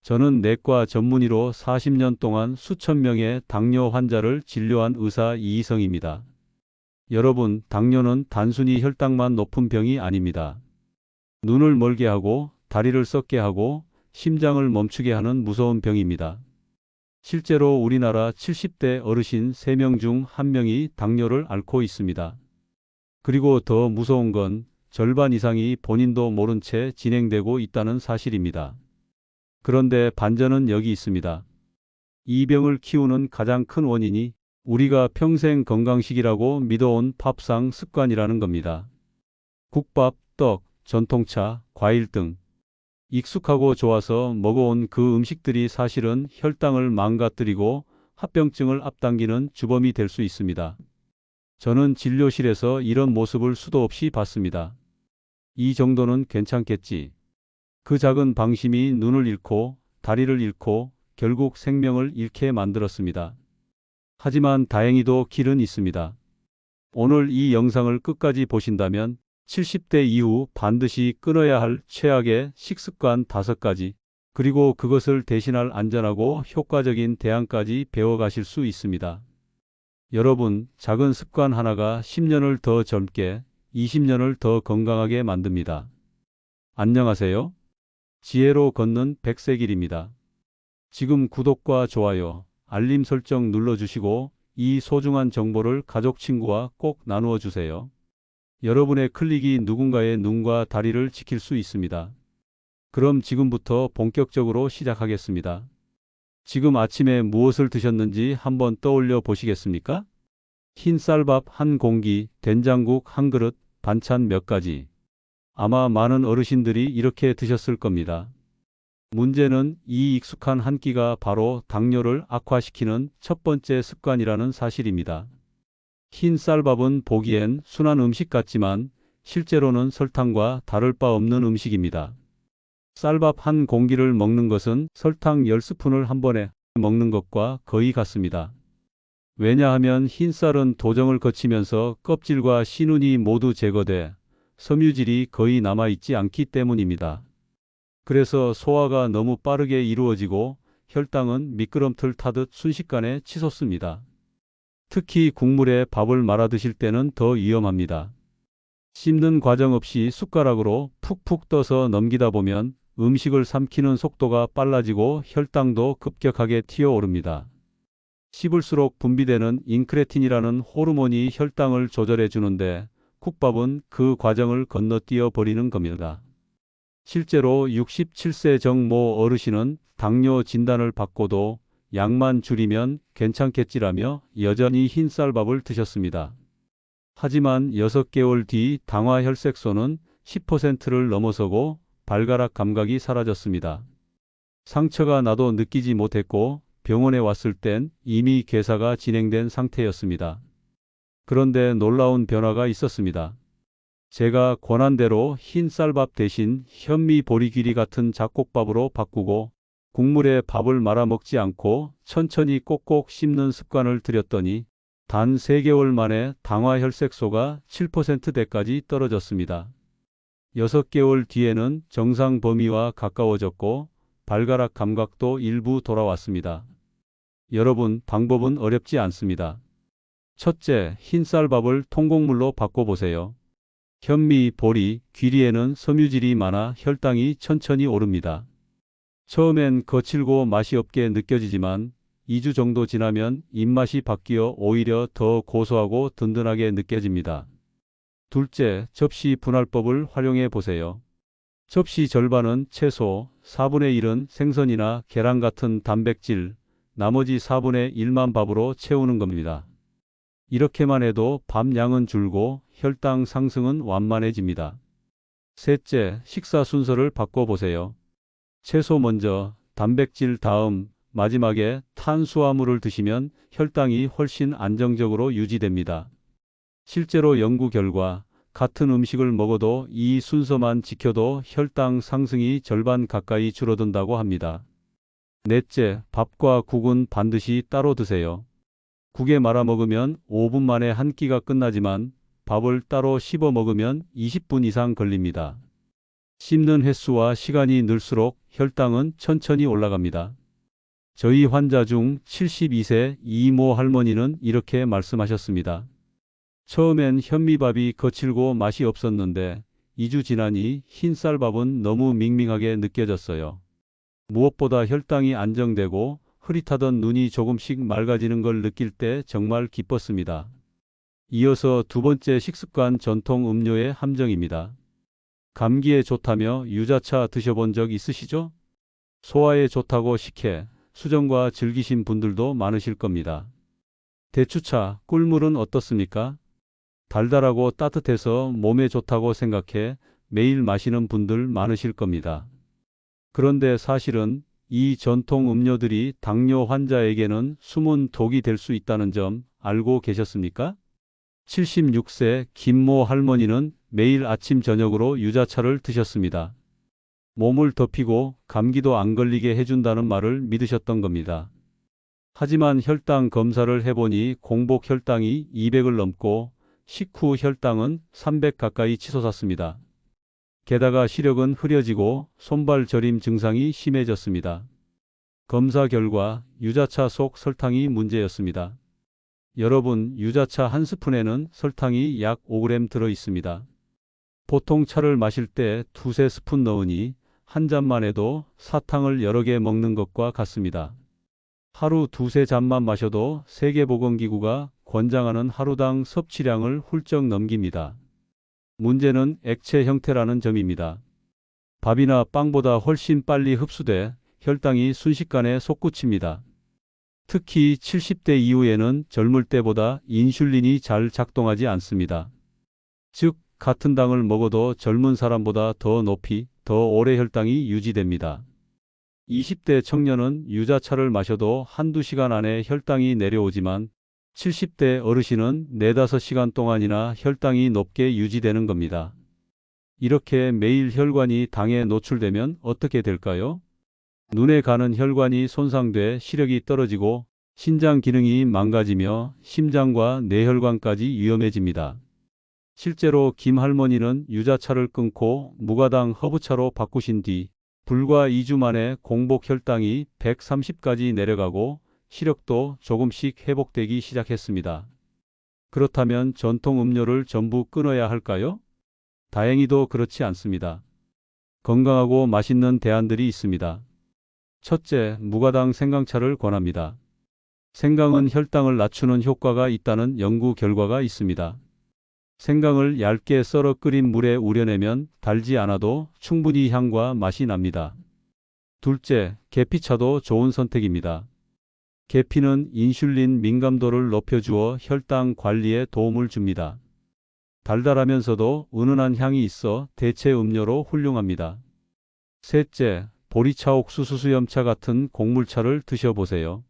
저는 내과 전문의로 40년 동안 수천 명의 당뇨 환자를 진료한 의사 이희성입니다. 여러분, 당뇨는 단순히 혈당만 높은 병이 아닙니다. 눈을 멀게 하고, 다리를 썩게 하고, 심장을 멈추게 하는 무서운 병입니다. 실제로 우리나라 70대 어르신 3명 중 1명이 당뇨를 앓고 있습니다. 그리고 더 무서운 건 절반 이상이 본인도 모른 채 진행되고 있다는 사실입니다. 그런데 반전은 여기 있습니다. 이 병을 키우는 가장 큰 원인이 우리가 평생 건강식이라고 믿어온 밥상 습관이라는 겁니다. 국밥, 떡, 전통차, 과일 등 익숙하고 좋아서 먹어온 그 음식들이 사실은 혈당을 망가뜨리고 합병증을 앞당기는 주범이 될 수 있습니다. 저는 진료실에서 이런 모습을 수도 없이 봤습니다. 이 정도는 괜찮겠지. 그 작은 방심이 눈을 잃고 다리를 잃고 결국 생명을 잃게 만들었습니다. 하지만 다행히도 길은 있습니다. 오늘 이 영상을 끝까지 보신다면 70대 이후 반드시 끊어야 할 최악의 식습관 5가지, 그리고 그것을 대신할 안전하고 효과적인 대안까지 배워가실 수 있습니다. 여러분, 작은 습관 하나가 10년을 더 젊게, 20년을 더 건강하게 만듭니다. 안녕하세요. 지혜로 걷는 백세길입니다. 지금 구독과 좋아요, 알림 설정 눌러주시고 이 소중한 정보를 가족 친구와 꼭 나누어 주세요. 여러분의 클릭이 누군가의 눈과 다리를 지킬 수 있습니다. 그럼 지금부터 본격적으로 시작하겠습니다. 지금 아침에 무엇을 드셨는지 한번 떠올려 보시겠습니까? 흰 쌀밥 한 공기, 된장국 한 그릇, 반찬 몇 가지. 아마 많은 어르신들이 이렇게 드셨을 겁니다. 문제는 이 익숙한 한 끼가 바로 당뇨를 악화시키는 첫 번째 습관이라는 사실입니다. 흰 쌀밥은 보기엔 순한 음식 같지만 실제로는 설탕과 다를 바 없는 음식입니다. 쌀밥 한 공기를 먹는 것은 설탕 10스푼을 한 번에 먹는 것과 거의 같습니다. 왜냐하면 흰 쌀은 도정을 거치면서 껍질과 신운이 모두 제거돼 섬유질이 거의 남아있지 않기 때문입니다. 그래서 소화가 너무 빠르게 이루어지고 혈당은 미끄럼틀 타듯 순식간에 치솟습니다. 특히 국물에 밥을 말아 드실 때는 더 위험합니다. 씹는 과정 없이 숟가락으로 푹푹 떠서 넘기다 보면 음식을 삼키는 속도가 빨라지고 혈당도 급격하게 튀어오릅니다. 씹을수록 분비되는 인크레틴이라는 호르몬이 혈당을 조절해 주는데 국밥은 그 과정을 건너뛰어 버리는 겁니다. 실제로 67세 정모 어르신은 당뇨 진단을 받고도 양만 줄이면 괜찮겠지라며 여전히 흰 쌀밥을 드셨습니다. 하지만 6개월 뒤 당화 혈색소는 10%를 넘어서고 발가락 감각이 사라졌습니다. 상처가 나도 느끼지 못했고 병원에 왔을 땐 이미 괴사가 진행된 상태였습니다. 그런데 놀라운 변화가 있었습니다. 제가 권한대로 흰 쌀밥 대신 현미 보리귀리 같은 잡곡밥으로 바꾸고 국물에 밥을 말아 먹지 않고 천천히 꼭꼭 씹는 습관을 들였더니 단 3개월 만에 당화 혈색소가 7%대까지 떨어졌습니다. 6개월 뒤에는 정상 범위와 가까워졌고 발가락 감각도 일부 돌아왔습니다. 여러분, 방법은 어렵지 않습니다. 첫째, 흰 쌀밥을 통곡물로 바꿔보세요. 현미, 보리, 귀리에는 섬유질이 많아 혈당이 천천히 오릅니다. 처음엔 거칠고 맛이 없게 느껴지지만 2주 정도 지나면 입맛이 바뀌어 오히려 더 고소하고 든든하게 느껴집니다. 둘째, 접시 분할법을 활용해 보세요. 접시 절반은 채소, 4분의 1은 생선이나 계란 같은 단백질, 나머지 4분의 1만 밥으로 채우는 겁니다. 이렇게만 해도 밥 양은 줄고 혈당 상승은 완만해집니다. 셋째, 식사 순서를 바꿔보세요. 채소 먼저, 단백질 다음, 마지막에 탄수화물을 드시면 혈당이 훨씬 안정적으로 유지됩니다. 실제로 연구 결과 같은 음식을 먹어도 이 순서만 지켜도 혈당 상승이 절반 가까이 줄어든다고 합니다. 넷째, 밥과 국은 반드시 따로 드세요. 국에 말아 먹으면 5분 만에 한 끼가 끝나지만 밥을 따로 씹어 먹으면 20분 이상 걸립니다. 씹는 횟수와 시간이 늘수록 혈당은 천천히 올라갑니다. 저희 환자 중 72세 이모 할머니는 이렇게 말씀하셨습니다. 처음엔 현미밥이 거칠고 맛이 없었는데 2주 지나니 흰쌀밥은 너무 밍밍하게 느껴졌어요. 무엇보다 혈당이 안정되고 흐릿하던 눈이 조금씩 맑아지는 걸 느낄 때 정말 기뻤습니다. 이어서 두 번째 식습관 전통 음료의 함정입니다. 감기에 좋다며 유자차 드셔본 적 있으시죠? 소화에 좋다고 식혜, 수정과 즐기신 분들도 많으실 겁니다. 대추차, 꿀물은 어떻습니까? 달달하고 따뜻해서 몸에 좋다고 생각해 매일 마시는 분들 많으실 겁니다. 그런데 사실은 이 전통 음료들이 당뇨 환자에게는 숨은 독이 될 수 있다는 점 알고 계셨습니까? 76세 김모 할머니는 매일 아침 저녁으로 유자차를 드셨습니다. 몸을 덮이고 감기도 안 걸리게 해준다는 말을 믿으셨던 겁니다. 하지만 혈당 검사를 해보니 공복 혈당이 200을 넘고 식후 혈당은 300 가까이 치솟았습니다. 게다가 시력은 흐려지고 손발 저림 증상이 심해졌습니다. 검사 결과 유자차 속 설탕이 문제였습니다. 여러분, 유자차 한 스푼에는 설탕이 약 5g 들어 있습니다. 보통 차를 마실 때 두세 스푼 넣으니 한 잔만 해도 사탕을 여러 개 먹는 것과 같습니다. 하루 두세 잔만 마셔도 세계보건기구가 권장하는 하루당 섭취량을 훌쩍 넘깁니다. 문제는 액체 형태라는 점입니다. 밥이나 빵보다 훨씬 빨리 흡수돼 혈당이 순식간에 솟구칩니다. 특히 70대 이후에는 젊을 때보다 인슐린이 잘 작동하지 않습니다. 즉, 같은 당을 먹어도 젊은 사람보다 더 높이, 더 오래 혈당이 유지됩니다. 20대 청년은 유자차를 마셔도 한두 시간 안에 혈당이 내려오지만 70대 어르신은 4-5시간 동안이나 혈당이 높게 유지되는 겁니다. 이렇게 매일 혈관이 당에 노출되면 어떻게 될까요? 눈에 가는 혈관이 손상돼 시력이 떨어지고 신장 기능이 망가지며 심장과 뇌혈관까지 위험해집니다. 실제로 김 할머니는 유자차를 끊고 무가당 허브차로 바꾸신 뒤 불과 2주 만에 공복 혈당이 130까지 내려가고 시력도 조금씩 회복되기 시작했습니다. 그렇다면 전통 음료를 전부 끊어야 할까요? 다행히도 그렇지 않습니다. 건강하고 맛있는 대안들이 있습니다. 첫째, 무가당 생강차를 권합니다. 생강은 혈당을 낮추는 효과가 있다는 연구 결과가 있습니다. 생강을 얇게 썰어 끓인 물에 우려내면 달지 않아도 충분히 향과 맛이 납니다. 둘째, 계피차도 좋은 선택입니다. 계피는 인슐린 민감도를 높여주어 혈당 관리에 도움을 줍니다. 달달하면서도 은은한 향이 있어 대체 음료로 훌륭합니다. 셋째, 보리차 옥수수 수염차 같은 곡물차를 드셔보세요.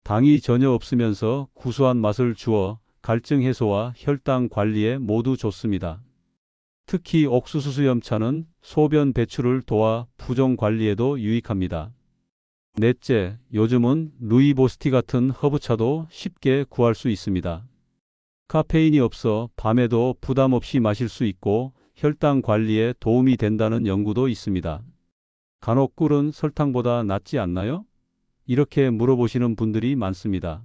당이 전혀 없으면서 구수한 맛을 주어 갈증 해소와 혈당 관리에 모두 좋습니다. 특히 옥수수 수염차는 소변 배출을 도와 부종 관리에도 유익합니다. 넷째, 요즘은 루이보스티 같은 허브차도 쉽게 구할 수 있습니다. 카페인이 없어 밤에도 부담 없이 마실 수 있고 혈당 관리에 도움이 된다는 연구도 있습니다. 간혹 꿀은 설탕보다 낫지 않나요? 이렇게 물어보시는 분들이 많습니다.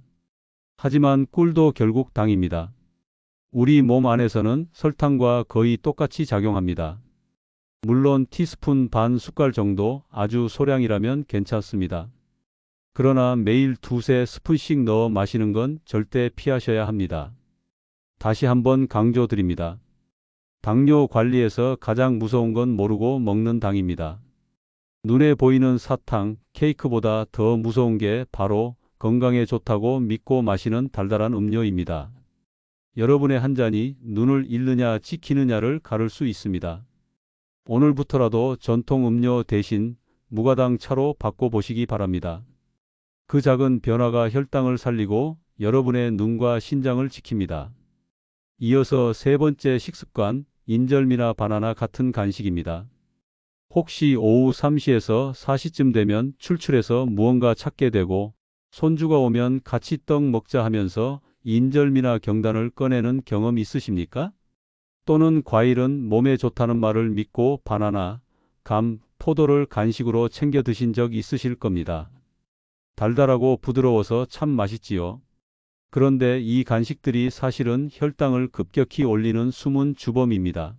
하지만 꿀도 결국 당입니다. 우리 몸 안에서는 설탕과 거의 똑같이 작용합니다. 물론 티스푼 반 숟갈 정도 아주 소량이라면 괜찮습니다. 그러나 매일 두세 스푼씩 넣어 마시는 건 절대 피하셔야 합니다. 다시 한번 강조드립니다. 당뇨 관리에서 가장 무서운 건 모르고 먹는 당입니다. 눈에 보이는 사탕, 케이크보다 더 무서운 게 바로 건강에 좋다고 믿고 마시는 달달한 음료입니다. 여러분의 한 잔이 눈을 잃느냐 지키느냐를 가를 수 있습니다. 오늘부터라도 전통 음료 대신 무가당 차로 바꿔보시기 바랍니다. 그 작은 변화가 혈당을 살리고 여러분의 눈과 신장을 지킵니다. 이어서 세 번째 식습관, 인절미나 바나나 같은 간식입니다. 혹시 오후 3시에서 4시쯤 되면 출출해서 무언가 찾게 되고 손주가 오면 같이 떡 먹자 하면서 인절미나 경단을 꺼내는 경험 있으십니까? 또는 과일은 몸에 좋다는 말을 믿고 바나나, 감, 포도를 간식으로 챙겨 드신 적 있으실 겁니다. 달달하고 부드러워서 참 맛있지요. 그런데 이 간식들이 사실은 혈당을 급격히 올리는 숨은 주범입니다.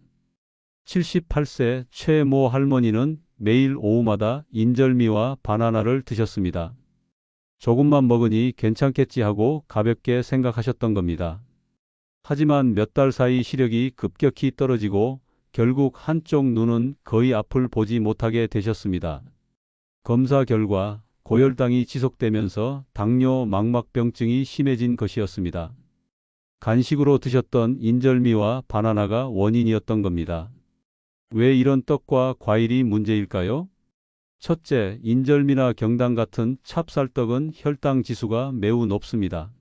78세 최 모 할머니는 매일 오후마다 인절미와 바나나를 드셨습니다. 조금만 먹으니 괜찮겠지 하고 가볍게 생각하셨던 겁니다. 하지만 몇 달 사이 시력이 급격히 떨어지고 결국 한쪽 눈은 거의 앞을 보지 못하게 되셨습니다. 검사 결과 고혈당이 지속되면서 당뇨 망막병증이 심해진 것이었습니다. 간식으로 드셨던 인절미와 바나나가 원인이었던 겁니다. 왜 이런 떡과 과일이 문제일까요? 첫째, 인절미나 경당 같은 찹쌀떡은 혈당 지수가 매우 높습니다.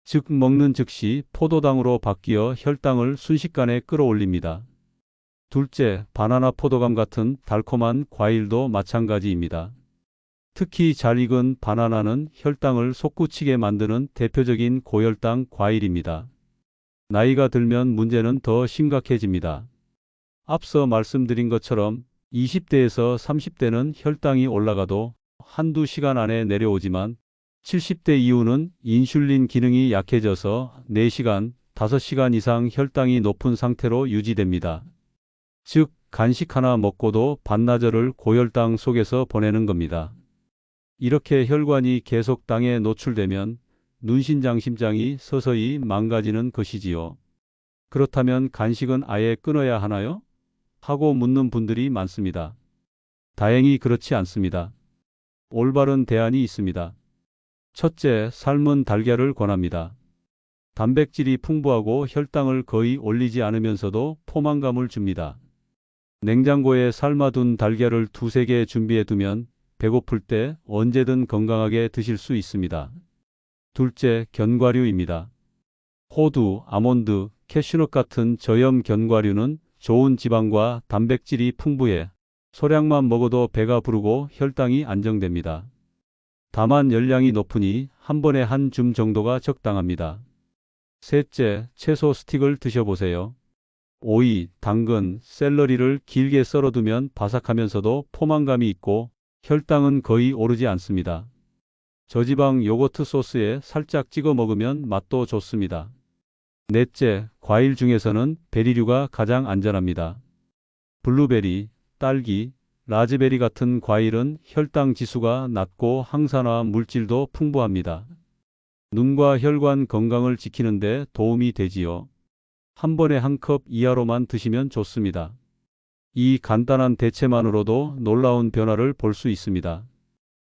즉 먹는 즉시 포도당으로 바뀌어 혈당을 순식간에 끌어올립니다. 둘째, 바나나 포도감 같은 달콤한 과일도 마찬가지입니다. 특히 잘 익은 바나나는 혈당을 솟구치게 만드는 대표적인 고혈당 과일입니다. 나이가 들면 문제는 더 심각해집니다. 앞서 말씀드린 것처럼 20대에서 30대는 혈당이 올라가도 한두 시간 안에 내려오지만 70대 이후는 인슐린 기능이 약해져서 4시간, 5시간 이상 혈당이 높은 상태로 유지됩니다. 즉, 간식 하나 먹고도 반나절을 고혈당 속에서 보내는 겁니다. 이렇게 혈관이 계속 당에 노출되면 눈신장 심장이 서서히 망가지는 것이지요. 그렇다면 간식은 아예 끊어야 하나요? 하고 묻는 분들이 많습니다. 다행히 그렇지 않습니다. 올바른 대안이 있습니다. 첫째, 삶은 달걀을 권합니다. 단백질이 풍부하고 혈당을 거의 올리지 않으면서도 포만감을 줍니다. 냉장고에 삶아둔 달걀을 2~3개 준비해 두면 배고플 때 언제든 건강하게 드실 수 있습니다. 둘째, 견과류입니다. 호두, 아몬드, 캐슈넛 같은 저염 견과류는 좋은 지방과 단백질이 풍부해 소량만 먹어도 배가 부르고 혈당이 안정됩니다. 다만 열량이 높으니 한 번에 한 줌 정도가 적당합니다. 셋째, 채소 스틱을 드셔보세요. 오이, 당근, 샐러리를 길게 썰어두면 바삭하면서도 포만감이 있고 혈당은 거의 오르지 않습니다. 저지방 요거트 소스에 살짝 찍어 먹으면 맛도 좋습니다. 넷째, 과일 중에서는 베리류가 가장 안전합니다. 블루베리, 딸기, 라즈베리 같은 과일은 혈당 지수가 낮고 항산화 물질도 풍부합니다. 눈과 혈관 건강을 지키는 데 도움이 되지요. 한 번에 한 컵 이하로만 드시면 좋습니다. 이 간단한 대체만으로도 놀라운 변화를 볼 수 있습니다.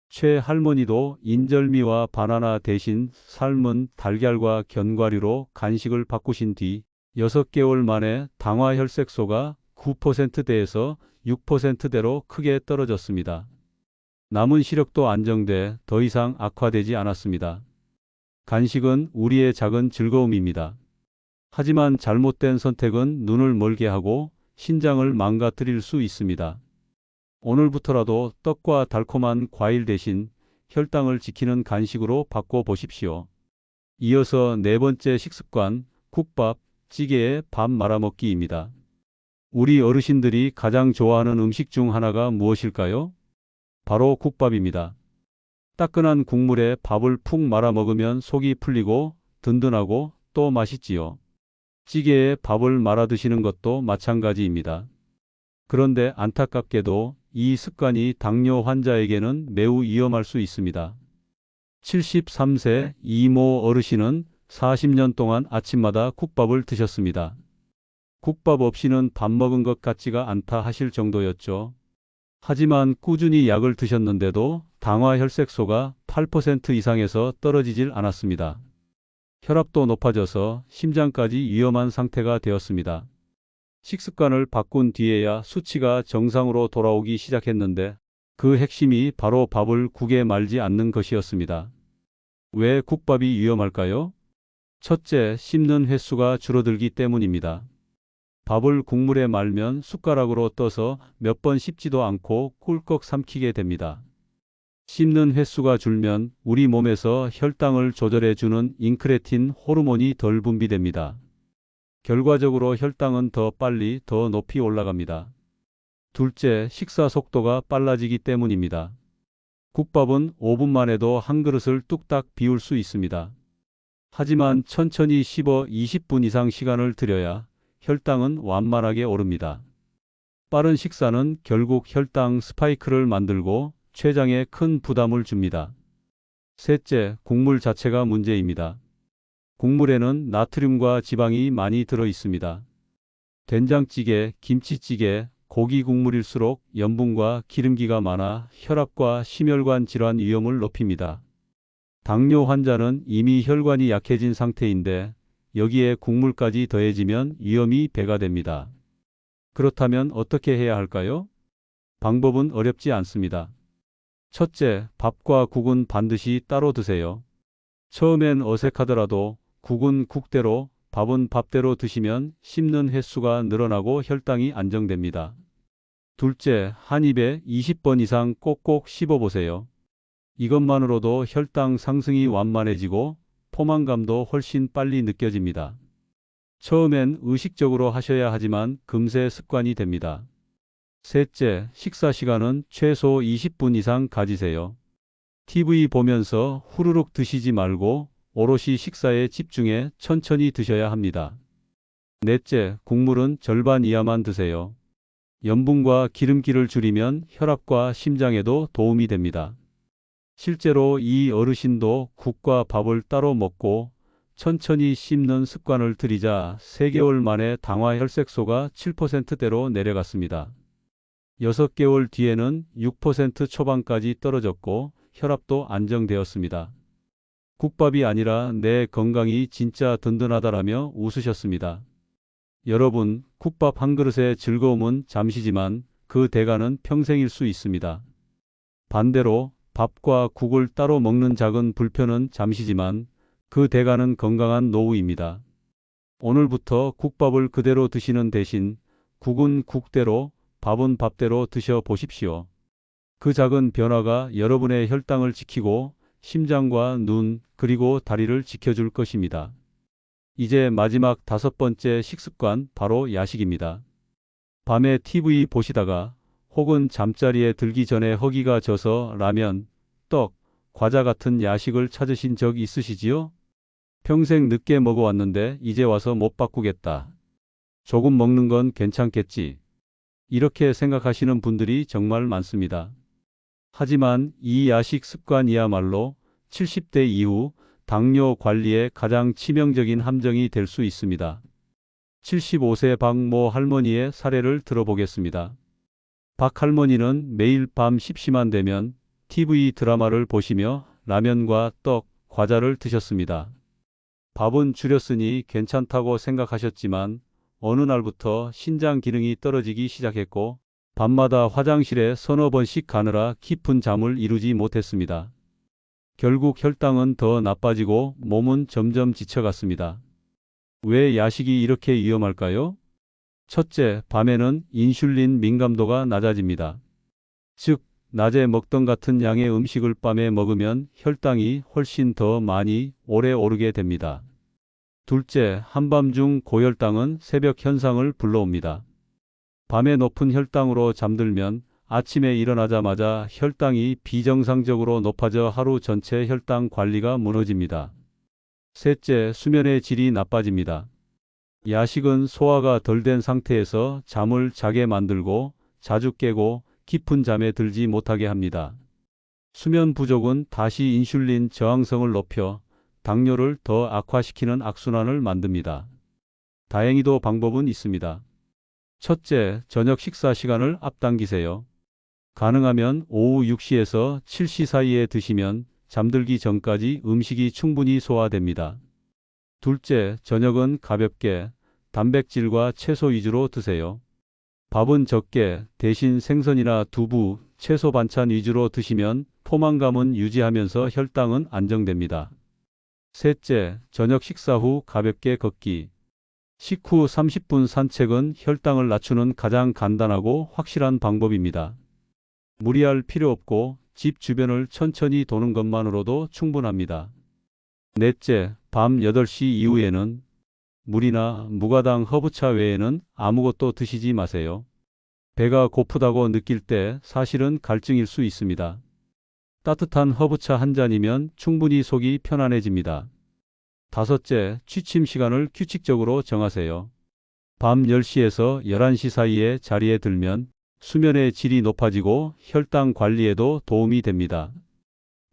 최 할머니도 인절미와 바나나 대신 삶은 달걀과 견과류로 간식을 바꾸신 뒤 6개월 만에 당화 혈색소가 9%대에서 6%대로 크게 떨어졌습니다. 남은 시력도 안정돼 더 이상 악화되지 않았습니다. 간식은 우리의 작은 즐거움입니다. 하지만 잘못된 선택은 눈을 멀게 하고 신장을 망가뜨릴 수 있습니다. 오늘부터라도 떡과 달콤한 과일 대신 혈당을 지키는 간식으로 바꿔보십시오. 이어서 네 번째 식습관, 국밥, 찌개에 밥 말아먹기입니다. 우리 어르신들이 가장 좋아하는 음식 중 하나가 무엇일까요? 바로 국밥입니다. 따끈한 국물에 밥을 푹 말아 먹으면 속이 풀리고 든든하고 또 맛있지요. 찌개에 밥을 말아 드시는 것도 마찬가지입니다. 그런데 안타깝게도 이 습관이 당뇨 환자에게는 매우 위험할 수 있습니다. 73세 이모 어르신은 40년 동안 아침마다 국밥을 드셨습니다. 국밥 없이는 밥 먹은 것 같지가 않다 하실 정도였죠. 하지만 꾸준히 약을 드셨는데도 당화 혈색소가 8% 이상에서 떨어지질 않았습니다. 혈압도 높아져서 심장까지 위험한 상태가 되었습니다. 식습관을 바꾼 뒤에야 수치가 정상으로 돌아오기 시작했는데 그 핵심이 바로 밥을 국에 말지 않는 것이었습니다. 왜 국밥이 위험할까요? 첫째, 씹는 횟수가 줄어들기 때문입니다. 밥을 국물에 말면 숟가락으로 떠서 몇 번 씹지도 않고 꿀꺽 삼키게 됩니다. 씹는 횟수가 줄면 우리 몸에서 혈당을 조절해 주는 인크레틴 호르몬이 덜 분비됩니다. 결과적으로 혈당은 더 빨리 더 높이 올라갑니다. 둘째, 식사 속도가 빨라지기 때문입니다. 국밥은 5분만 해도 한 그릇을 뚝딱 비울 수 있습니다. 하지만 천천히 씹어 20분 이상 시간을 들여야 혈당은 완만하게 오릅니다. 빠른 식사는 결국 혈당 스파이크를 만들고 췌장에 큰 부담을 줍니다. 셋째, 국물 자체가 문제입니다. 국물에는 나트륨과 지방이 많이 들어 있습니다. 된장찌개, 김치찌개, 고기 국물일수록 염분과 기름기가 많아 혈압과 심혈관 질환 위험을 높입니다. 당뇨 환자는 이미 혈관이 약해진 상태인데 여기에 국물까지 더해지면 위험이 배가 됩니다. 그렇다면 어떻게 해야 할까요? 방법은 어렵지 않습니다. 첫째, 밥과 국은 반드시 따로 드세요. 처음엔 어색하더라도 국은 국대로, 밥은 밥대로 드시면 씹는 횟수가 늘어나고 혈당이 안정됩니다. 둘째, 한 입에 20번 이상 꼭꼭 씹어보세요. 이것만으로도 혈당 상승이 완만해지고 포만감도 훨씬 빨리 느껴집니다. 처음엔 의식적으로 하셔야 하지만 금세 습관이 됩니다. 셋째, 식사 시간은 최소 20분 이상 가지세요. TV 보면서 후루룩 드시지 말고 오롯이 식사에 집중해 천천히 드셔야 합니다. 넷째, 국물은 절반 이하만 드세요. 염분과 기름기를 줄이면 혈압과 심장에도 도움이 됩니다. 실제로 이 어르신도 국과 밥을 따로 먹고 천천히 씹는 습관을 들이자 3개월 만에 당화 혈색소가 7%대로 내려갔습니다. 6개월 뒤에는 6% 초반까지 떨어졌고 혈압도 안정되었습니다. 국밥이 아니라 내 건강이 진짜 든든하다라며 웃으셨습니다. 여러분, 국밥 한 그릇의 즐거움은 잠시지만 그 대가는 평생일 수 있습니다. 반대로 밥과 국을 따로 먹는 작은 불편은 잠시지만 그 대가는 건강한 노후입니다. 오늘부터 국밥을 그대로 드시는 대신 국은 국대로, 밥은 밥대로 드셔 보십시오. 그 작은 변화가 여러분의 혈당을 지키고 심장과 눈, 그리고 다리를 지켜줄 것입니다. 이제 마지막 5번째 식습관, 바로 야식입니다. 밤에 TV 보시다가 혹은 잠자리에 들기 전에 허기가 져서 라면, 떡, 과자 같은 야식을 찾으신 적 있으시지요? 평생 늦게 먹어왔는데 이제 와서 못 바꾸겠다. 조금 먹는 건 괜찮겠지. 이렇게 생각하시는 분들이 정말 많습니다. 하지만 이 야식 습관이야말로 70대 이후 당뇨 관리에 가장 치명적인 함정이 될 수 있습니다. 75세 박모 할머니의 사례를 들어보겠습니다. 박 할머니는 매일 밤 십시만 되면 TV 드라마를 보시며 라면과 떡, 과자를 드셨습니다. 밥은 줄였으니 괜찮다고 생각하셨지만 어느 날부터 신장 기능이 떨어지기 시작했고 밤마다 화장실에 서너 번씩 가느라 깊은 잠을 이루지 못했습니다. 결국 혈당은 더 나빠지고 몸은 점점 지쳐갔습니다. 왜 야식이 이렇게 위험할까요? 첫째, 밤에는 인슐린 민감도가 낮아집니다. 즉, 낮에 먹던 같은 양의 음식을 밤에 먹으면 혈당이 훨씬 더 많이 오래 오르게 됩니다. 둘째, 한밤중 고혈당은 새벽 현상을 불러옵니다. 밤에 높은 혈당으로 잠들면 아침에 일어나자마자 혈당이 비정상적으로 높아져 하루 전체 혈당 관리가 무너집니다. 셋째, 수면의 질이 나빠집니다. 야식은 소화가 덜 된 상태에서 잠을 자게 만들고 자주 깨고 깊은 잠에 들지 못하게 합니다. 수면 부족은 다시 인슐린 저항성을 높여 당뇨를 더 악화시키는 악순환을 만듭니다. 다행히도 방법은 있습니다. 첫째, 저녁 식사 시간을 앞당기세요. 가능하면 오후 6시에서 7시 사이에 드시면 잠들기 전까지 음식이 충분히 소화됩니다. 둘째, 저녁은 가볍게 단백질과 채소 위주로 드세요. 밥은 적게, 대신 생선이나 두부, 채소 반찬 위주로 드시면 포만감은 유지하면서 혈당은 안정됩니다. 셋째, 저녁 식사 후 가볍게 걷기. 식후 30분 산책은 혈당을 낮추는 가장 간단하고 확실한 방법입니다. 무리할 필요 없고 집 주변을 천천히 도는 것만으로도 충분합니다. 넷째, 밤 8시 이후에는 물이나 무가당 허브차 외에는 아무것도 드시지 마세요. 배가 고프다고 느낄 때 사실은 갈증일 수 있습니다. 따뜻한 허브차 한 잔이면 충분히 속이 편안해집니다. 다섯째, 취침 시간을 규칙적으로 정하세요. 밤 10시에서 11시 사이에 자리에 들면 수면의 질이 높아지고 혈당 관리에도 도움이 됩니다.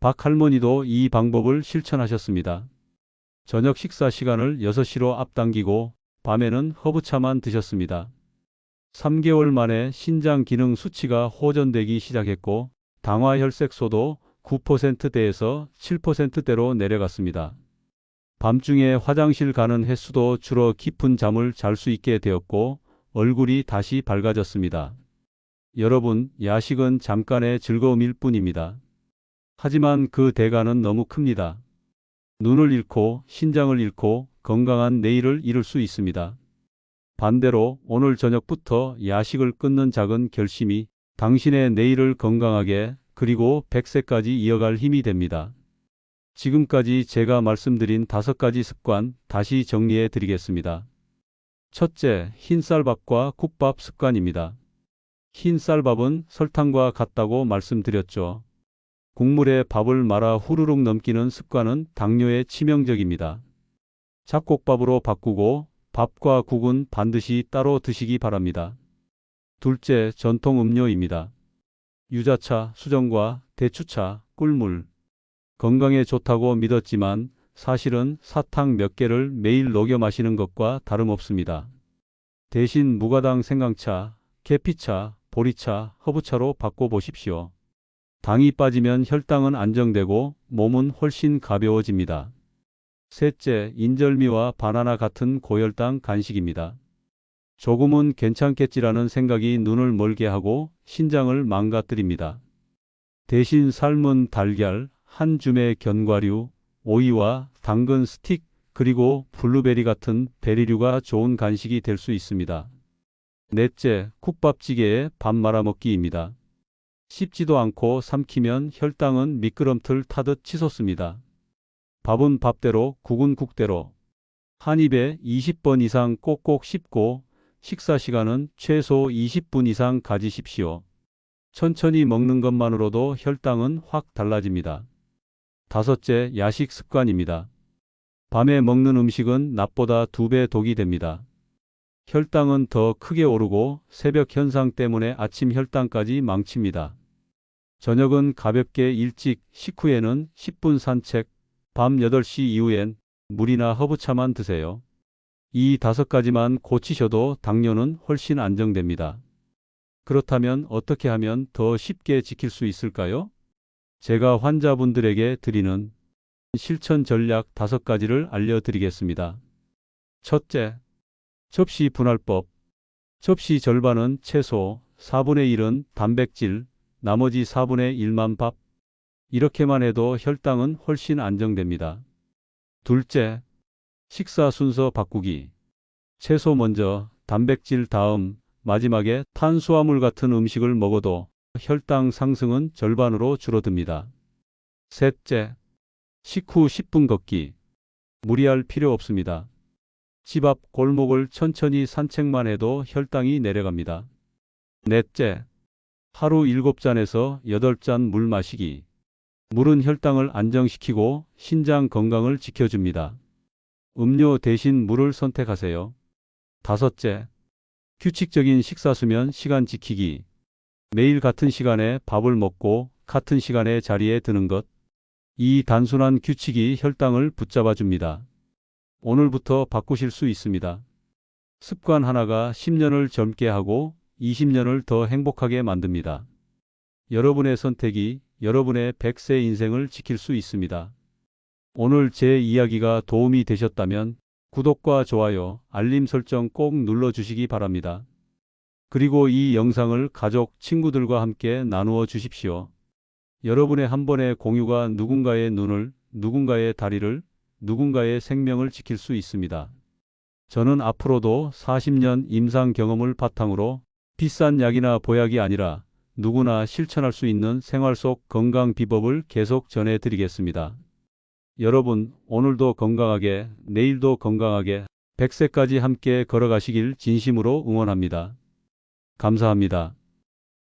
박 할머니도 이 방법을 실천하셨습니다. 저녁 식사 시간을 6시로 앞당기고 밤에는 허브차만 드셨습니다. 3개월 만에 신장 기능 수치가 호전되기 시작했고 당화 혈색소도 9%대에서 7%대로 내려갔습니다. 밤중에 화장실 가는 횟수도 줄어 깊은 잠을 잘 수 있게 되었고 얼굴이 다시 밝아졌습니다. 여러분, 야식은 잠깐의 즐거움일 뿐입니다. 하지만 그 대가는 너무 큽니다. 눈을 잃고 신장을 잃고 건강한 내일을 잃을 수 있습니다. 반대로 오늘 저녁부터 야식을 끊는 작은 결심이 당신의 내일을 건강하게 그리고 100세까지 이어갈 힘이 됩니다. 지금까지 제가 말씀드린 5가지 습관 다시 정리해 드리겠습니다. 첫째, 흰쌀밥과 국밥 습관입니다. 흰쌀밥은 설탕과 같다고 말씀드렸죠. 국물에 밥을 말아 후루룩 넘기는 습관은 당뇨에 치명적입니다. 잡곡밥으로 바꾸고 밥과 국은 반드시 따로 드시기 바랍니다. 둘째, 전통 음료입니다. 유자차, 수정과 대추차, 꿀물. 건강에 좋다고 믿었지만 사실은 사탕 몇 개를 매일 녹여 마시는 것과 다름없습니다. 대신 무가당 생강차, 계피차, 보리차, 허브차로 바꿔보십시오. 당이 빠지면 혈당은 안정되고 몸은 훨씬 가벼워집니다. 셋째, 인절미와 바나나 같은 고혈당 간식입니다. 조금은 괜찮겠지라는 생각이 눈을 멀게 하고 신장을 망가뜨립니다. 대신 삶은 달걀, 한 줌의 견과류, 오이와 당근 스틱, 그리고 블루베리 같은 베리류가 좋은 간식이 될 수 있습니다. 넷째, 국밥찌개에 밥 말아먹기입니다. 씹지도 않고 삼키면 혈당은 미끄럼틀 타듯 치솟습니다. 밥은 밥대로, 국은 국대로. 한 입에 20번 이상 꼭꼭 씹고 식사 시간은 최소 20분 이상 가지십시오. 천천히 먹는 것만으로도 혈당은 확 달라집니다. 다섯째, 야식 습관입니다. 밤에 먹는 음식은 낮보다 2배 독이 됩니다. 혈당은 더 크게 오르고 새벽 현상 때문에 아침 혈당까지 망칩니다. 저녁은 가볍게 일찍, 식후에는 10분 산책, 밤 8시 이후엔 물이나 허브차만 드세요. 이 5가지만 고치셔도 당뇨는 훨씬 안정됩니다. 그렇다면 어떻게 하면 더 쉽게 지킬 수 있을까요? 제가 환자분들에게 드리는 실천 전략 5가지를 알려드리겠습니다. 첫째, 접시 분할법. 접시 절반은 채소, 4분의 1은 단백질, 나머지 4분의 1만 밥. 이렇게만 해도 혈당은 훨씬 안정됩니다. 둘째, 식사 순서 바꾸기. 채소 먼저, 단백질 다음, 마지막에 탄수화물 같은 음식을 먹어도 혈당 상승은 절반으로 줄어듭니다. 셋째, 식후 10분 걷기. 무리할 필요 없습니다. 집 앞 골목을 천천히 산책만 해도 혈당이 내려갑니다. 넷째, 하루 7잔에서 8잔 물 마시기. 물은 혈당을 안정시키고 신장 건강을 지켜줍니다. 음료 대신 물을 선택하세요. 다섯째, 규칙적인 식사 수면 시간 지키기. 매일 같은 시간에 밥을 먹고 같은 시간에 자리에 드는 것. 이 단순한 규칙이 혈당을 붙잡아 줍니다. 오늘부터 바꾸실 수 있습니다. 습관 하나가 10년을 젊게 하고 20년을 더 행복하게 만듭니다. 여러분의 선택이 여러분의 100세 인생을 지킬 수 있습니다. 오늘 제 이야기가 도움이 되셨다면 구독과 좋아요, 알림 설정 꼭 눌러주시기 바랍니다. 그리고 이 영상을 가족, 친구들과 함께 나누어 주십시오. 여러분의 한 번의 공유가 누군가의 눈을, 누군가의 다리를, 누군가의 생명을 지킬 수 있습니다. 저는 앞으로도 40년 임상 경험을 바탕으로 비싼 약이나 보약이 아니라 누구나 실천할 수 있는 생활 속 건강 비법을 계속 전해드리겠습니다. 여러분, 오늘도 건강하게, 내일도 건강하게 100세까지 함께 걸어가시길 진심으로 응원합니다. 감사합니다.